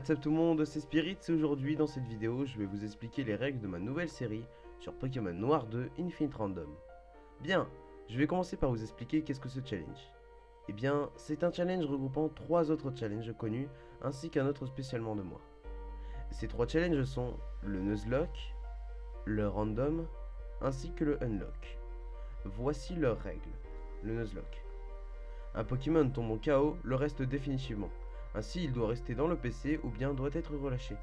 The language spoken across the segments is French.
What's up tout le monde, c'est Spirit et aujourd'hui dans cette vidéo je vais vous expliquer les règles de ma nouvelle série sur Pokémon Noir 2 Infinite Random. Bien, je vais commencer par vous expliquer qu'est-ce que ce challenge. Eh bien, c'est un challenge regroupant 3 autres challenges connus ainsi qu'un autre spécialement de moi. Ces 3 challenges sont le Nuzlocke, le Random ainsi que le Unlock. Voici leurs règles. Le Nuzlocke. Un Pokémon tombe en KO, le reste définitivement. Ainsi, il doit rester dans le PC ou bien doit être relâché.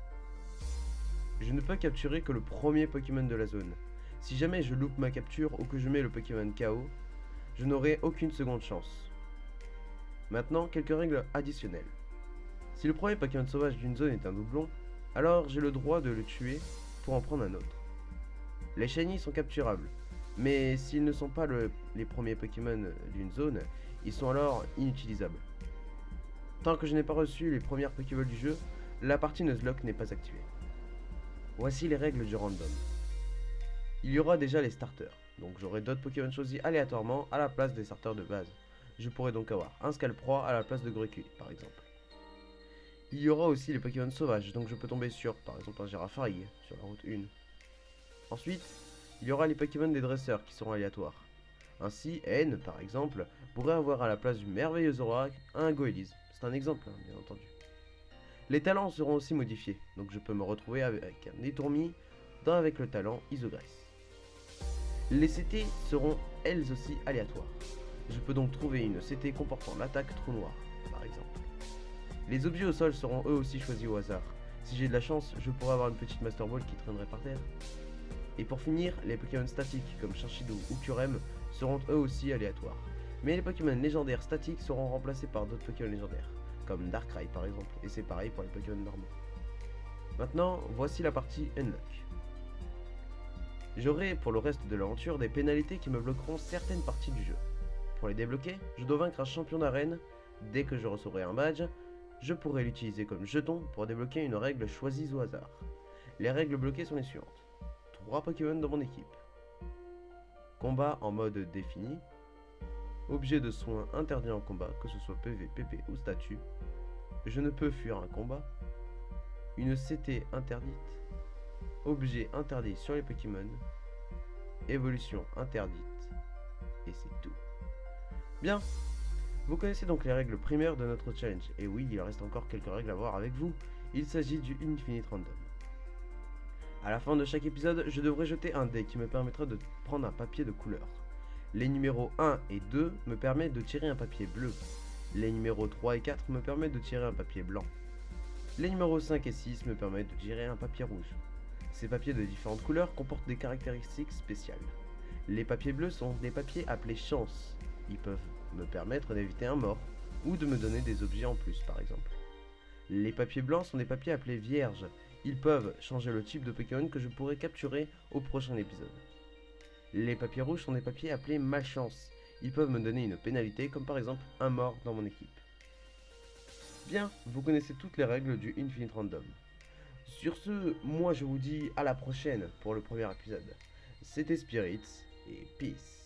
Je ne peux capturer que le premier Pokémon de la zone. Si jamais je loupe ma capture ou que je mets le Pokémon KO, je n'aurai aucune seconde chance. Maintenant, quelques règles additionnelles. Si le premier Pokémon sauvage d'une zone est un doublon, alors j'ai le droit de le tuer pour en prendre un autre. Les Shiny sont capturables, mais s'ils ne sont pas les premiers Pokémon d'une zone, ils sont alors inutilisables. Tant que je n'ai pas reçu les premières Pokéballs du jeu, la partie Nuzlocke n'est pas activée. Voici les règles du random. Il y aura déjà les starters, donc j'aurai d'autres Pokémon choisis aléatoirement à la place des starters de base. Je pourrais donc avoir un Scalproie à la place de Grequi, par exemple. Il y aura aussi les Pokémon sauvages, donc je peux tomber sur, par exemple, un Girafarig sur la route 1. Ensuite, il y aura les Pokémon des dresseurs qui seront aléatoires. Ainsi, N, par exemple, pourrait avoir à la place du merveilleux Oracle un Goélise. C'est un exemple, hein, bien entendu. Les talents seront aussi modifiés, donc je peux me retrouver avec un Étourmi avec le talent Isogresse. Les CT seront elles aussi aléatoires. Je peux donc trouver une CT comportant l'attaque Trou Noir, par exemple. Les objets au sol seront eux aussi choisis au hasard. Si j'ai de la chance, je pourrais avoir une petite Master Ball qui traînerait par terre. Et pour finir, les Pokémon statiques comme Charchido ou Curem seront eux aussi aléatoires. Mais les Pokémon légendaires statiques seront remplacés par d'autres Pokémon légendaires, comme Darkrai par exemple, et c'est pareil pour les Pokémon normaux. Maintenant, voici la partie Unlock. J'aurai pour le reste de l'aventure des pénalités qui me bloqueront certaines parties du jeu. Pour les débloquer, je dois vaincre un champion d'arène. Dès que je recevrai un badge, je pourrai l'utiliser comme jeton pour débloquer une règle choisie au hasard. Les règles bloquées sont les suivantes. 3 Pokémon dans mon équipe. Combat en mode défini. Objet de soin interdit en combat, que ce soit PV, PP ou statut. Je ne peux fuir un combat. Une CT interdite. Objet interdit sur les Pokémon. Évolution interdite. Et c'est tout. Bien. Vous connaissez donc les règles primaires de notre challenge. Et oui, il reste encore quelques règles à voir avec vous. Il s'agit du Infinite Random. A la fin de chaque épisode, je devrais jeter un dé qui me permettra de prendre un papier de couleur. Les numéros 1 et 2 me permettent de tirer un papier bleu. Les numéros 3 et 4 me permettent de tirer un papier blanc. Les numéros 5 et 6 me permettent de tirer un papier rouge. Ces papiers de différentes couleurs comportent des caractéristiques spéciales. Les papiers bleus sont des papiers appelés chance. Ils peuvent me permettre d'éviter un mort ou de me donner des objets en plus par exemple. Les papiers blancs sont des papiers appelés vierges. Ils peuvent changer le type de Pokémon que je pourrai capturer au prochain épisode. Les papiers rouges sont des papiers appelés malchance. Ils peuvent me donner une pénalité comme par exemple un mort dans mon équipe. Bien, vous connaissez toutes les règles du Infinite Random. Sur ce, moi je vous dis à la prochaine pour le premier épisode. C'était Spirits et peace.